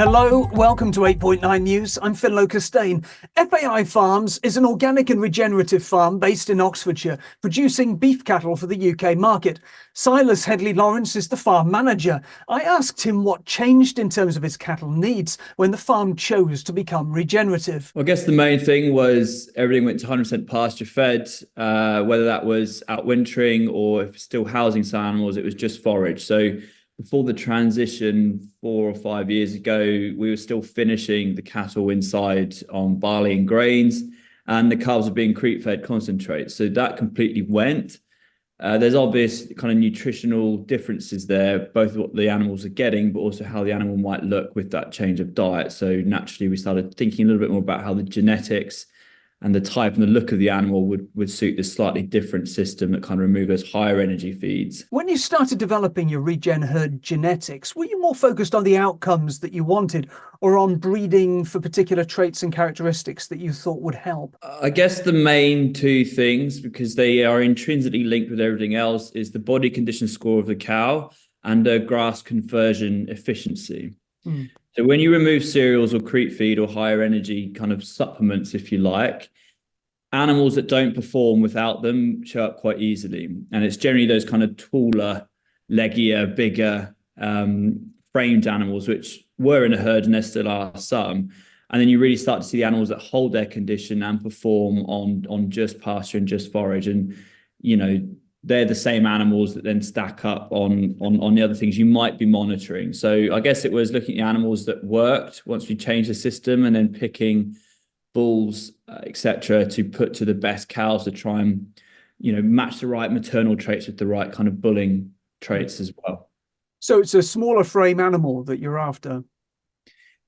Hello, welcome to 8.9 News. I'm Costain. FAI Farms is an organic and regenerative farm based in Oxfordshire, producing beef cattle for the UK market. Silas Hedley-Lawrence is the farm manager. I asked him what changed in terms of his cattle needs when the farm chose to become regenerative. Well, I guess the main thing was everything went to 100% pasture fed, whether that was outwintering or if still housing some animals, it was just forage. So before the transition 4 or 5 years ago, we were still finishing the cattle inside on barley and grains, and the calves are being creep fed concentrates. So that completely went. There's obvious kind of nutritional differences there, both what the animals are getting, but also how the animal might look with that change of diet. So naturally, we started thinking a little bit more about how the genetics and the type and the look of the animal would suit this slightly different system that kind of remove those higher energy feeds. When you started developing your regen herd genetics, were you more focused on the outcomes that you wanted or on breeding for particular traits and characteristics that you thought would help? I guess the main two things, because they are intrinsically linked with everything else, is the body condition score of the cow and the grass conversion efficiency. So when you remove cereals or creep feed or higher energy kind of supplements, if you like, animals that don't perform without them show up quite easily. And it's generally those kind of taller, leggier, bigger framed animals, which were in a herd and there still are some. And then you really start to see the animals that hold their condition and perform on just pasture and just forage. And, you know, they're the same animals that then stack up on the other things you might be monitoring. So I guess it was looking at animals that worked once we changed the system and then picking bulls, etc., to put to the best cows to try and, you know, match the right maternal traits with the right kind of bulling traits as well. So it's a smaller frame animal that you're after.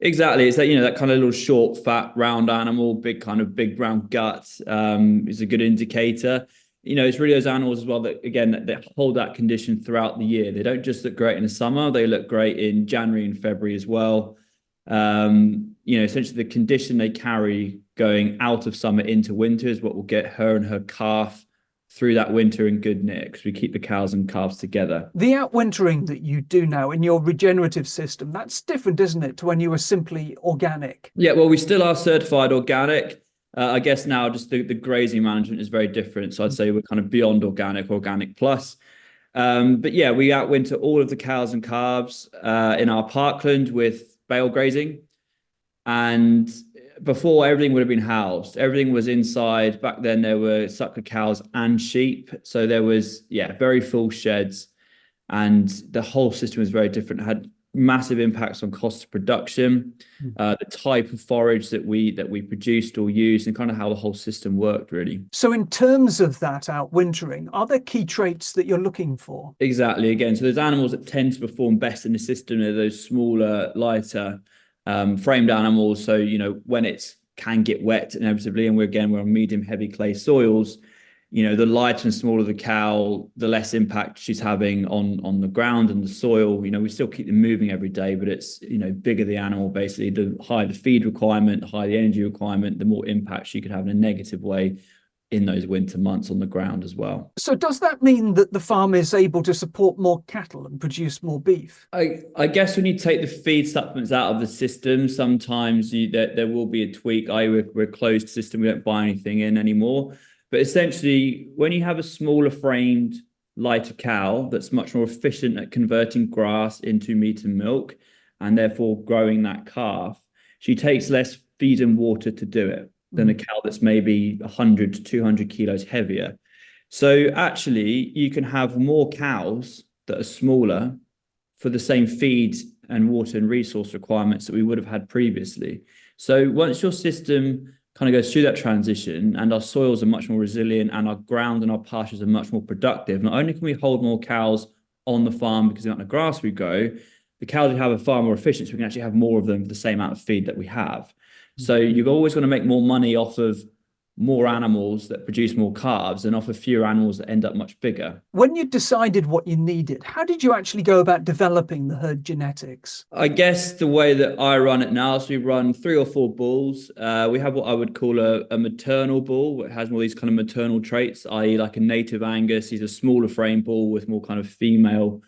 Exactly. It's that, you know, that kind of little short, fat, round animal, big big brown gut is a good indicator. You know, it's really those animals as well that, again, that hold that condition throughout the year. They don't just look great in the summer, they look great in January and February as well. You know, essentially the condition they carry going out of summer into winter is what will get her and her calf through that winter in good nick, because we keep the cows and calves together. The outwintering that you do now in your regenerative system, that's different, isn't it, to when you were simply organic? Yeah, well, we still are certified organic. I guess now just the grazing management is very different. So I'd say we're kind of beyond organic plus. But yeah, we outwinter all of the cows and calves in our parkland with bale grazing. And before, everything would have been housed. Everything was inside. Back then, there were suckler cows and sheep. So there was, yeah, very full sheds. And the whole system was very different. It had massive impacts on cost of production, the type of forage that we produced or used, and kind of how the whole system worked, really. So in terms of that outwintering, are there key traits that you're looking for? Exactly. Again, so there's animals that tend to perform best in the system. They're those smaller, lighter, framed animals. So, you know, when it can get wet inevitably, and we're on medium heavy clay soils, you know, the lighter and smaller the cow, the less impact she's having on the ground and the soil. You know, we still keep them moving every day, but it's, you know, bigger the animal, basically, the higher the feed requirement, the higher the energy requirement, the more impact she could have in a negative way in those winter months on the ground as well. So does that mean that the farm is able to support more cattle and produce more beef? I guess when you take the feed supplements out of the system, sometimes there will be a tweak. We're a closed system, we don't buy anything in anymore. But essentially, when you have a smaller framed, lighter cow that's much more efficient at converting grass into meat and milk, and therefore growing that calf, she takes less feed and water to do it than a cow that's maybe 100 to 200 kilos heavier. So actually, you can have more cows that are smaller for the same feed and water and resource requirements that we would have had previously. So once your system kind of goes through that transition and our soils are much more resilient and our ground and our pastures are much more productive, not only can we hold more cows on the farm because of the amount of grass we grow, the cows we have are far more efficient, so we can actually have more of them for the same amount of feed that we have. So you've always got to make more money off of more animals that produce more calves and off of fewer animals that end up much bigger. When you decided what you needed, how did you actually go about developing the herd genetics? I guess the way that I run it now, so we run 3 or 4 bulls. We have what I would call a maternal bull, which has more of these kind of maternal traits, i.e. like a native Angus. He's a smaller frame bull with more kind of female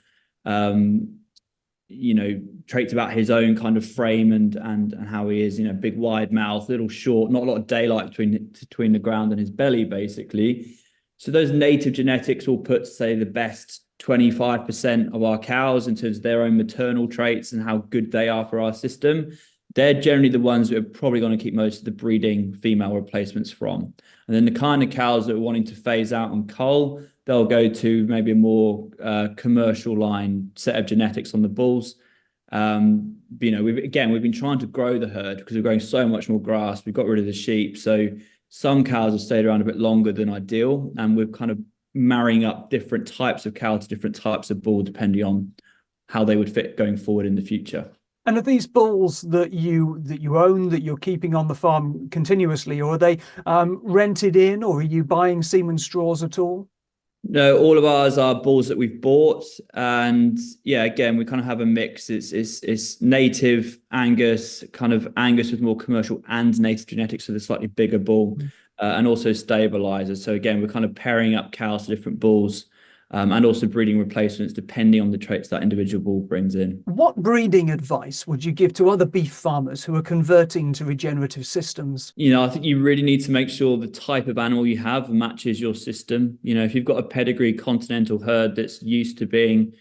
traits about his own kind of frame and how he is, big wide mouth, little short, not a lot of daylight between the ground and his belly, basically. So those native genetics will put, say, the best 25% of our cows in terms of their own maternal traits and how good they are for our system. They're generally the ones that are probably going to keep most of the breeding female replacements from. And then the kind of cows that are wanting to phase out on cull, they'll go to maybe a more commercial line set of genetics on the bulls. We've been trying to grow the herd because we're growing so much more grass. We've got rid of the sheep. So some cows have stayed around a bit longer than ideal. And we're kind of marrying up different types of cow to different types of bull, depending on how they would fit going forward in the future. And are these bulls that you own, that you're keeping on the farm continuously, or are they rented in, or are you buying semen straws at all? No, all of ours are bulls that we've bought, and yeah, again, we kind of have a mix. It's native Angus, kind of Angus with more commercial and native genetics, so the slightly bigger bull, and also stabilizers. So again, we're kind of pairing up cows to different bulls, and also breeding replacements depending on the traits that individual bull brings in. What breeding advice would you give to other beef farmers who are converting to regenerative systems? I think you really need to make sure the type of animal you have matches your system. If you've got a pedigree continental herd that's used to being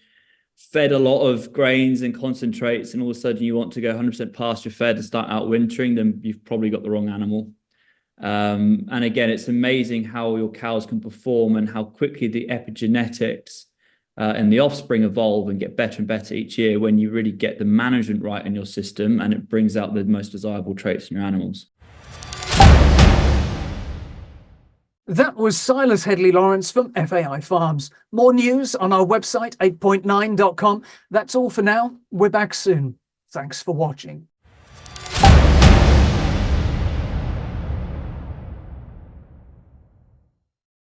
fed a lot of grains and concentrates, and all of a sudden you want to go 100% pasture fed and start outwintering, then you've probably got the wrong animal. And again, it's amazing how your cows can perform and how quickly the epigenetics and the offspring evolve and get better and better each year when you really get the management right in your system and it brings out the most desirable traits in your animals. That was Silas Hedley-Lawrence from FAI Farms. More news on our website, 8.9.com. That's all for now. We're back soon. Thanks for watching.